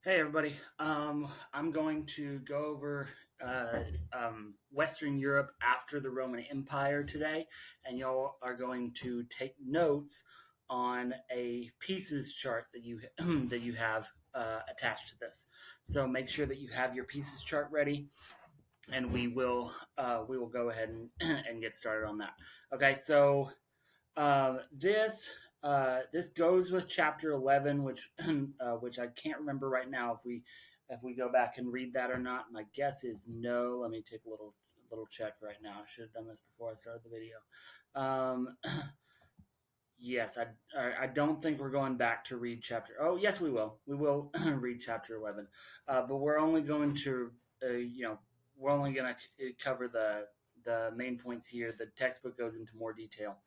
Hey everybody. I'm going to go over Western Europe after the Roman Empire today, and y'all are going to take notes on a pieces chart that you that you have attached to this. So make sure that you have your pieces chart ready, and we will go ahead and and get started on that. Okay, so this goes with chapter 11, which I can't remember right now if we go back and read that or not. My guess is no. Let me take a little check right now. I should have done this before I started the video. Um, yes, I don't think we're going back to read chapter. Oh, yes, we will. We will read chapter 11, but we're only going to we're only going to cover the main points here. The textbook goes into more detail.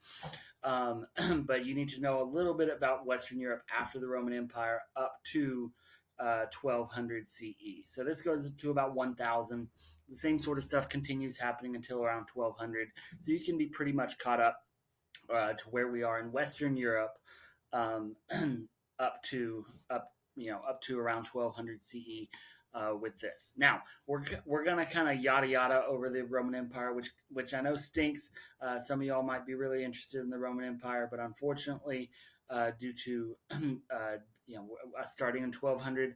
Um, but you need to know a little bit about Western Europe after the Roman Empire up to 1200 CE. So this goes to about 1000. The same sort of stuff continues happening until around 1200. So you can be pretty much caught up to where we are in Western Europe, um, up to around 1200 CE. With this, now we're gonna kind of yada yada over the Roman Empire, which I know stinks. Some of y'all might be really interested in the Roman Empire, but unfortunately, due to us starting in 1200,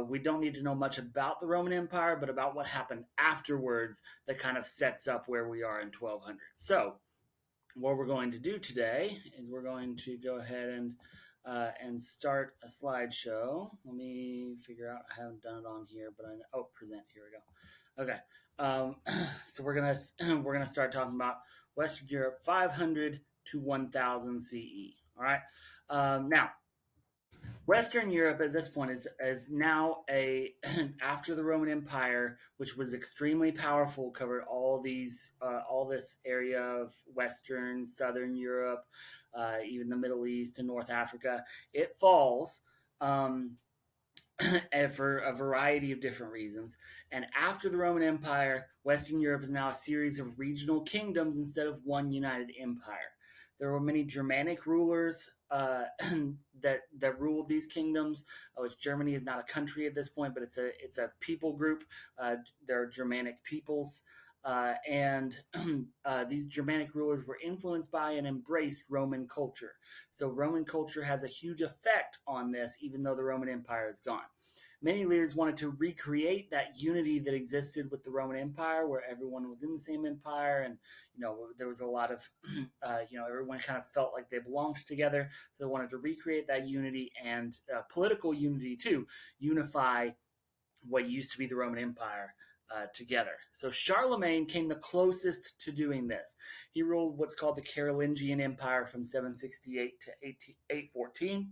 we don't need to know much about the Roman Empire, but about what happened afterwards that kind of sets up where we are in 1200. So what we're going to do today is we're going to go ahead and start a slideshow. Let me figure out. I haven't done it on here, but I know. Oh, present. Here we go. Okay. So we're gonna start talking about Western Europe, 500 to 1000 CE. All right. Now, Western Europe at this point is now a after the Roman Empire, which was extremely powerful, covered all this area of Western, Southern Europe, even the Middle East and North Africa. It falls um, for a variety of different reasons. And after the Roman Empire, Western Europe is now a series of regional kingdoms instead of one united empire. There were many Germanic rulers that ruled these kingdoms. Which Germany is not a country at this point, but it's a people group. There are Germanic peoples, and these Germanic rulers were influenced by and embraced Roman culture. So Roman culture has a huge effect on this, even though the Roman Empire is gone. Many leaders wanted to recreate that unity that existed with the Roman Empire, where everyone was in the same empire, and there was a lot of everyone kind of felt like they belonged together. So they wanted to recreate that unity and political unity too, unify what used to be the Roman Empire together. So Charlemagne came the closest to doing this. He ruled what's called the Carolingian Empire from 768 to 814,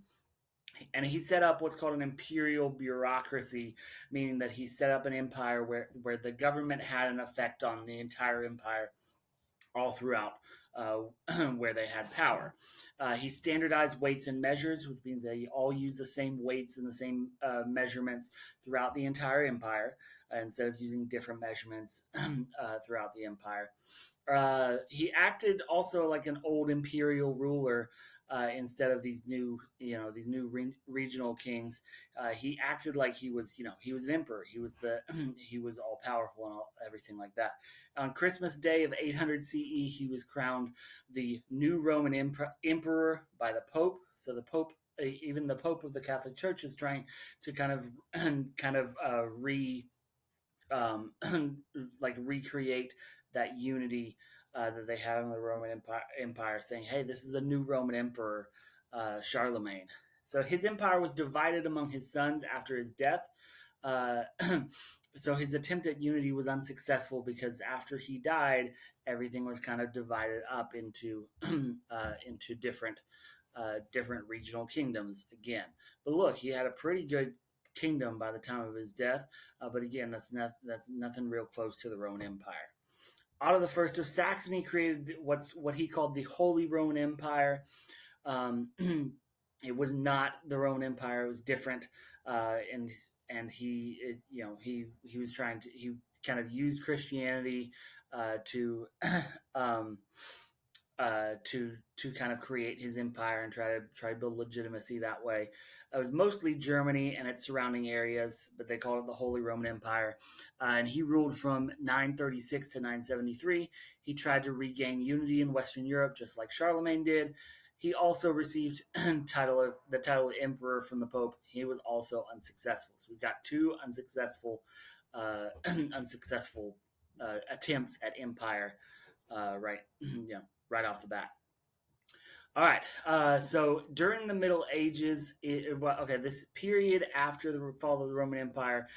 and he set up what's called an imperial bureaucracy, meaning that he set up an empire where the government had an effect on the entire empire all throughout uh, where they had power. He standardized weights and measures, which means they all use the same weights and the same measurements throughout the entire empire, instead of using different measurements throughout the empire. He acted also like an old imperial ruler, instead of these new regional kings. He acted like he was an emperor. He was he was all powerful and everything like that. On Christmas Day of 800 CE, he was crowned the new Roman emperor by the Pope. So the Pope, even the Pope of the Catholic Church, is trying to kind of um, like recreate that unity that they had in the Roman Empire, saying, "Hey, this is the new Roman Emperor, Charlemagne." So his empire was divided among his sons after his death. Uh, so his attempt at unity was unsuccessful because after he died, everything was kind of divided up into different regional kingdoms again. But look, he had a pretty good kingdom by the time of his death. But again, that's nothing real close to the Roman Empire. Otto the First of Saxony created what he called the Holy Roman Empire. Um, it was not the Roman Empire; it was different, and he was trying he kind of used Christianity to um, to kind of create his empire and try to build legitimacy that way. It was mostly Germany and its surrounding areas, but they called it the Holy Roman Empire. And he ruled from 936 to 973. He tried to regain unity in Western Europe, just like Charlemagne did. He also received the title of emperor from the Pope. He was also unsuccessful. So we've got two unsuccessful attempts at empire, right? Yeah, right off the bat. All right. So during the Middle Ages, this period after the fall of the Roman Empire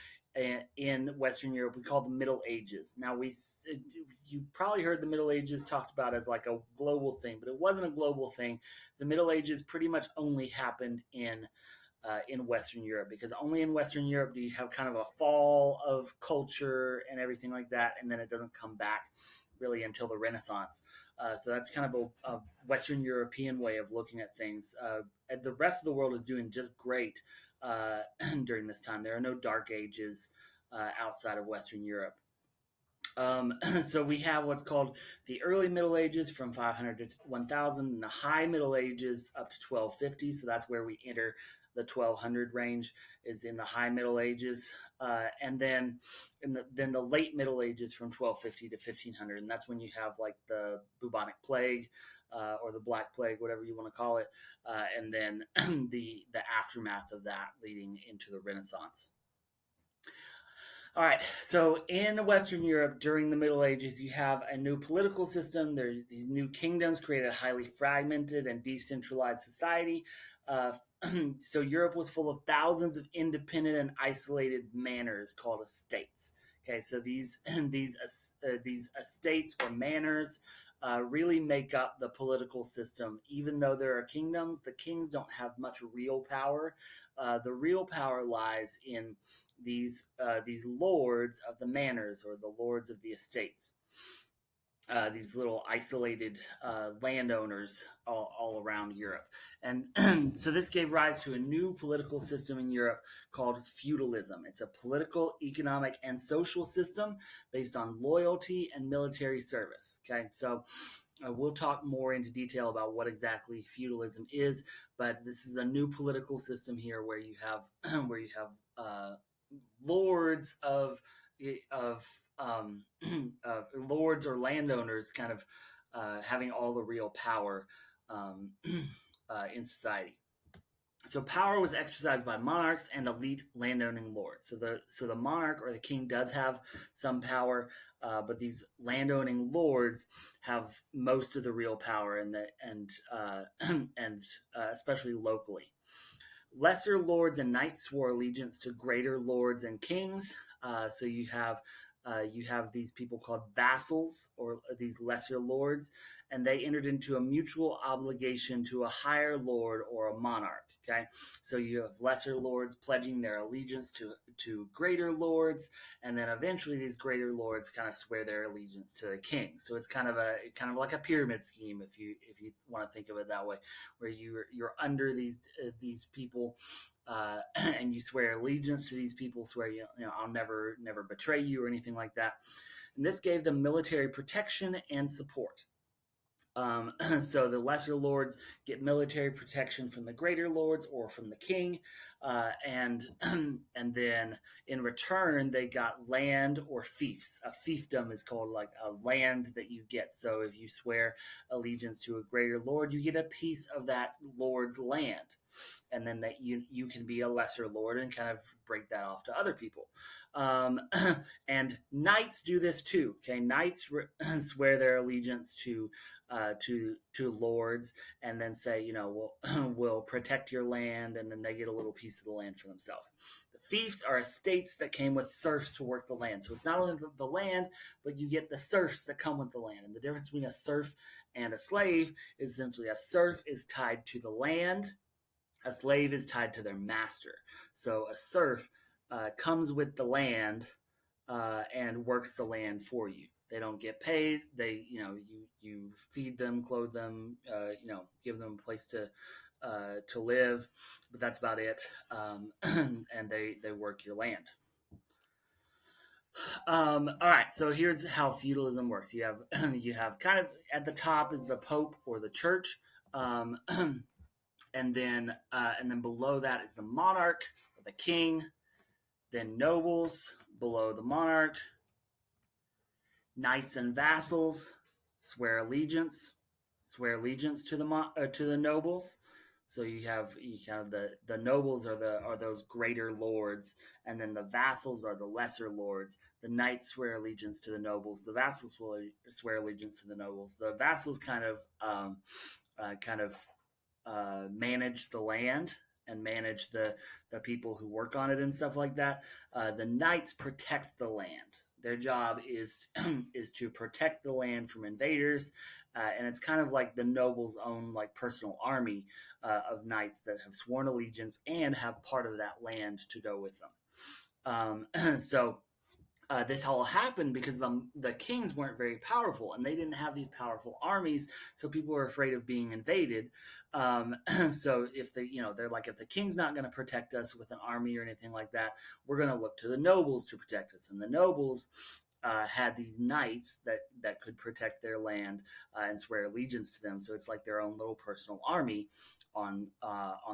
in Western Europe, we call the Middle Ages. Now, you probably heard the Middle Ages talked about as like a global thing, but it wasn't a global thing. The Middle Ages pretty much only happened in Western Europe, because only in Western Europe do you have kind of a fall of culture and everything like that, and then it doesn't come back really until the Renaissance. So that's kind of a Western European way of looking at things. And the rest of the world is doing just great during this time. There are no dark ages outside of Western Europe. So we have what's called the early Middle Ages from 500 to 1000, and the high Middle Ages up to 1250. So that's where we enter the 1200 range, is in the high Middle Ages, and then then the late Middle Ages from 1250 to 1500, and that's when you have like the bubonic plague or the Black Plague, whatever you want to call it, and then the aftermath of that leading into the Renaissance. All right. So in Western Europe during the Middle Ages, you have a new political system. There, these new kingdoms created a highly fragmented and decentralized society. Uh, so Europe was full of thousands of independent and isolated manors called estates. Okay, so these estates or manors really make up the political system. Even though there are kingdoms, the kings don't have much real power. The real power lies in these lords of the manors, or the lords of the estates. These little isolated landowners all around Europe. And so this gave rise to a new political system in Europe called feudalism. It's a political, economic, and social system based on loyalty and military service. Okay, so we'll talk more into detail about what exactly feudalism is, but this is a new political system here where you have lords of lords or landowners kind of having all the real power um, in society. So power was exercised by monarchs and elite landowning lords. So the monarch or the king does have some power, but these landowning lords have most of the real power, and especially locally. Lesser lords and knights swore allegiance to greater lords and kings. So you have these people called vassals, or these lesser lords, and they entered into a mutual obligation to a higher lord or a monarch. Okay, so you have lesser lords pledging their allegiance to greater lords, and then eventually these greater lords kind of swear their allegiance to the king. So it's kind of like a pyramid scheme, if you want to think of it that way, where you're under these people, and you swear allegiance to these people, swear I'll never betray you or anything like that. And this gave them military protection and support. So the lesser lords get military protection from the greater lords or from the king, and and then in return they got land or fiefs. A fiefdom is called like a land that you get. So if you swear allegiance to a greater lord, you get a piece of that lord's land, and then that you can be a lesser lord and kind of break that off to other people. Um, and knights do this too. Okay, knights swear their allegiance to lords, and then say, we'll protect your land, and then they get a little piece of the land for themselves. The fiefs are estates that came with serfs to work the land. So it's not only the land, but you get the serfs that come with the land. And the difference between a serf and a slave is essentially a serf is tied to the land, a slave is tied to their master. So a serf comes with the land and works the land for you. They don't get paid. You feed them, clothe them, give them a place to live, but that's about it. And they work your land. All right, so here's how feudalism works. You have you have kind of at the top is the Pope or the Church, um, and then below that is the monarch, or the king, then nobles below the monarch, knights and vassals swear allegiance to the nobles. So you kind of the nobles are those greater lords, and then the vassals are the lesser lords. The knights swear allegiance to the nobles. The vassals will swear allegiance to the nobles. The vassals kind of manage the land and manage the people who work on it and stuff like that. The knights protect the land. Their job is is to protect the land from invaders, and it's kind of like the nobles' own like personal army of knights that have sworn allegiance and have part of that land to go with them. So this all happened because the kings weren't very powerful and they didn't have these powerful armies, so people were afraid of being invaded. So if they're like, if the king's not going to protect us with an army or anything like that, we're going to look to the nobles to protect us. And the nobles had these knights that could protect their land and swear allegiance to them. So it's like their own little personal army on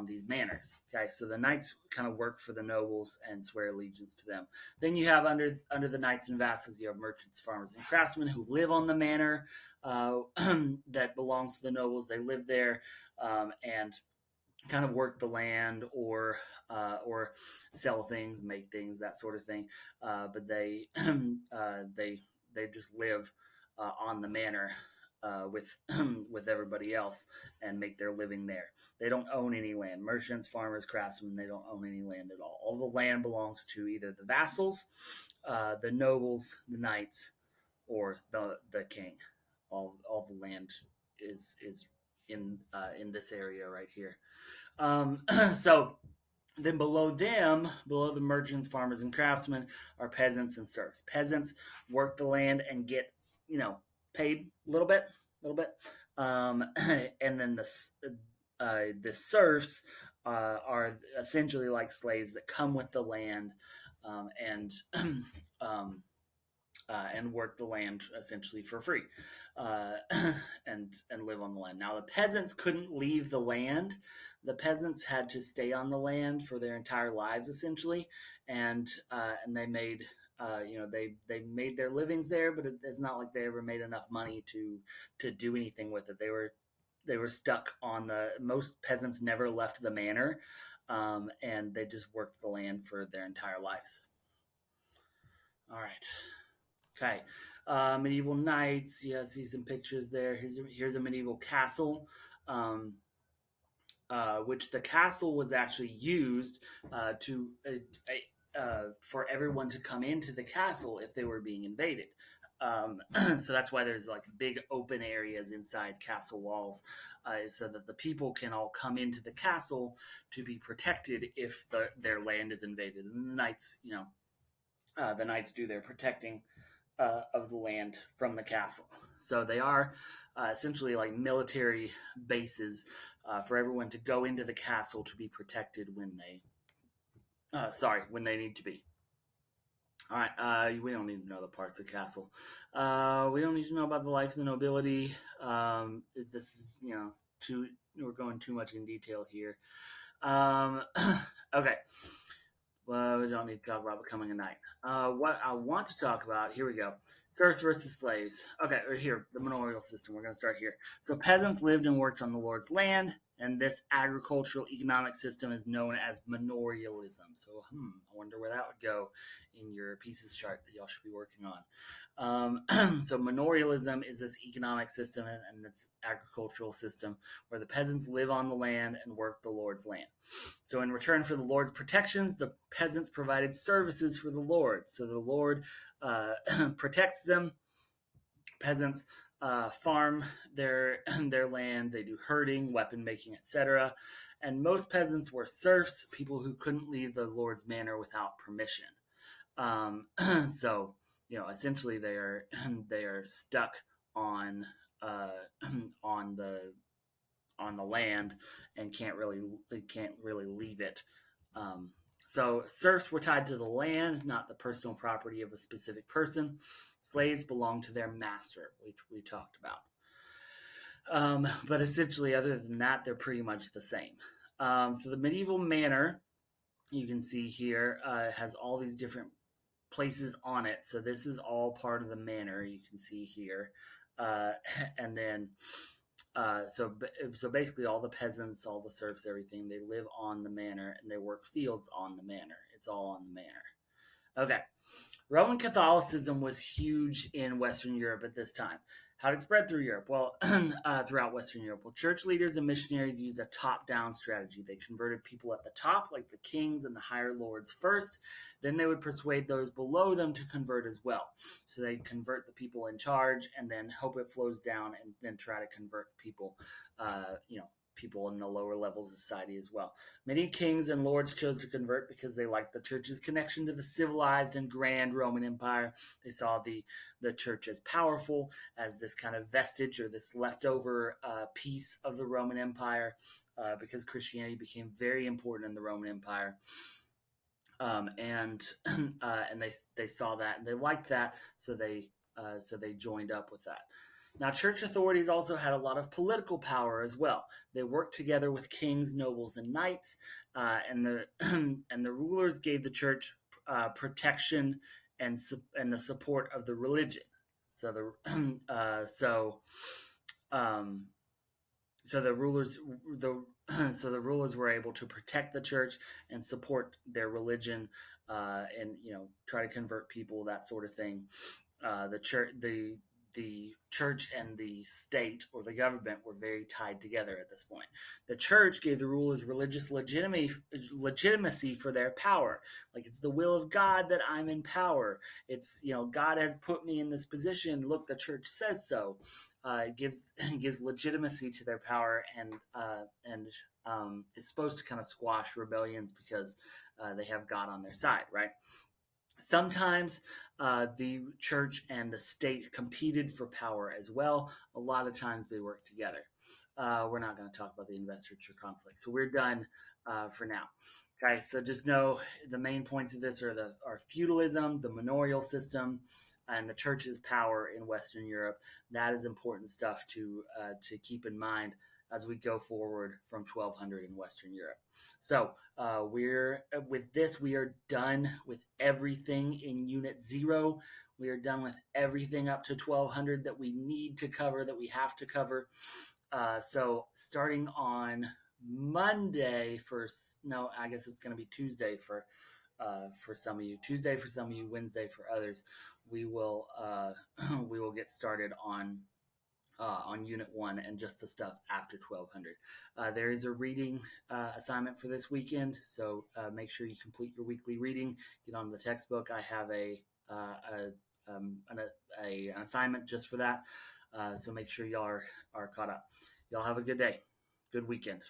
these manors. Okay, so the knights kind of work for the nobles and swear allegiance to them. Then you have under the knights and vassals, you have merchants, farmers, and craftsmen who live on the manor that belongs to the nobles. They live there and kind of work the land or sell things, make things, that sort of thing. But they just live on the manor with with everybody else and make their living there. They don't own any land. Merchants, farmers, craftsmen, they don't own any land at all. All the land belongs to either the vassals, the nobles, the knights, or the king. All the land is in this area right here. So then below them, below the merchants, farmers, and craftsmen, are peasants and serfs. Peasants work the land and get, paid a little bit, and then the serfs are essentially like slaves that come with the land and and work the land essentially for free, uh, and live on the land. Now the peasants couldn't leave the land. The peasants had to stay on the land for their entire lives essentially, and they made they made their livings there, but it's not like they ever made enough money to do anything with it. They were stuck on the most peasants never left the manor, and they just worked the land for their entire lives. All right. Okay. Medieval knights. Yeah, I see some pictures there. Here's a medieval castle, um, which the castle was actually used to for everyone to come into the castle if they were being invaded. So that's why there's like big open areas inside castle walls, so that the people can all come into the castle to be protected if their land is invaded. And the knights do their protecting of the land from the castle. So they are essentially like military bases for everyone to go into the castle to be protected when they need to be. All right, we don't need to know the parts of the castle. We don't need to know about the life of the nobility. This is, too. We're going too much in detail here. Um, okay, well, we don't need to talk about becoming a knight. What I want to talk about, here we go. Serfs versus slaves. Okay, or here, the manorial system. We're going to start here. So peasants lived and worked on the Lord's land, and this agricultural economic system is known as manorialism. So, I wonder where that would go in your pieces chart that y'all should be working on. So manorialism is this economic system and its agricultural system where the peasants live on the land and work the Lord's land. So, in return for the Lord's protections, the peasants provided services for the Lord. So, the Lord protects them. Peasants farm their land. They do herding, weapon making, etc. And most peasants were serfs, people who couldn't leave the Lord's manor without permission. Um, so, essentially, they are stuck on uh, on the land and can't really leave it So serfs were tied to the land, not the personal property of a specific person. Slaves belonged to their master, which we talked about. But essentially, other than that, they're pretty much the same. So the medieval manor, you can see here, has all these different places on it. So this is all part of the manor. You can see here, uh, and then so basically, all the peasants, all the serfs, everything, they live on the manor and they work fields on the manor. It's all on the manor. Okay. Roman Catholicism was huge in Western Europe at this time. How did it spread through Europe? Well, throughout Western Europe. Well, church leaders and missionaries used a top down strategy. They converted people at the top, like the kings and the higher lords, first. Then they would persuade those below them to convert as well. So they convert the people in charge and then hope it flows down and then try to convert people, people in the lower levels of society as well. Many kings and lords chose to convert because they liked the church's connection to the civilized and grand Roman Empire. They saw the church as powerful, as this kind of vestige or this leftover piece of the Roman Empire, because Christianity became very important in the Roman Empire. And they saw that and they liked that, so they joined up with that. Now, church authorities also had a lot of political power as well. They worked together with kings, nobles, and knights, and the and the rulers gave the church protection and the support of the religion. So the um, so the rulers the so the rulers were able to protect the church and support their religion, and try to convert people, that sort of thing. The church and the state or the government were very tied together at this point. The church gave the rulers religious legitimacy for their power. Like, it's the will of God that I'm in power. It's, God has put me in this position. Look, the church says so. It gives gives legitimacy to their power, and is supposed to kind of squash rebellions because they have God on their side, right? Sometimes the church and the state competed for power as well. A lot of times they work together. We're not going to talk about the investiture conflict, so we're done for now. Okay, so just know the main points of this are feudalism, the manorial system, and the church's power in Western Europe. That is important stuff to keep in mind as we go forward from 1200 in Western Europe. So we are done with everything in Unit Zero. We are done with everything up to 1200 that we need to cover, that we have to cover. So starting on Monday no, I guess it's going to be Tuesday for some of you, Tuesday for some of you, Wednesday for others. We will we will get started on Unit 1 and just the stuff after 1200. There is a reading assignment for this weekend, so make sure you complete your weekly reading. Get on the textbook. I have an assignment just for that, so make sure y'all are caught up. Y'all have a good day. Good weekend.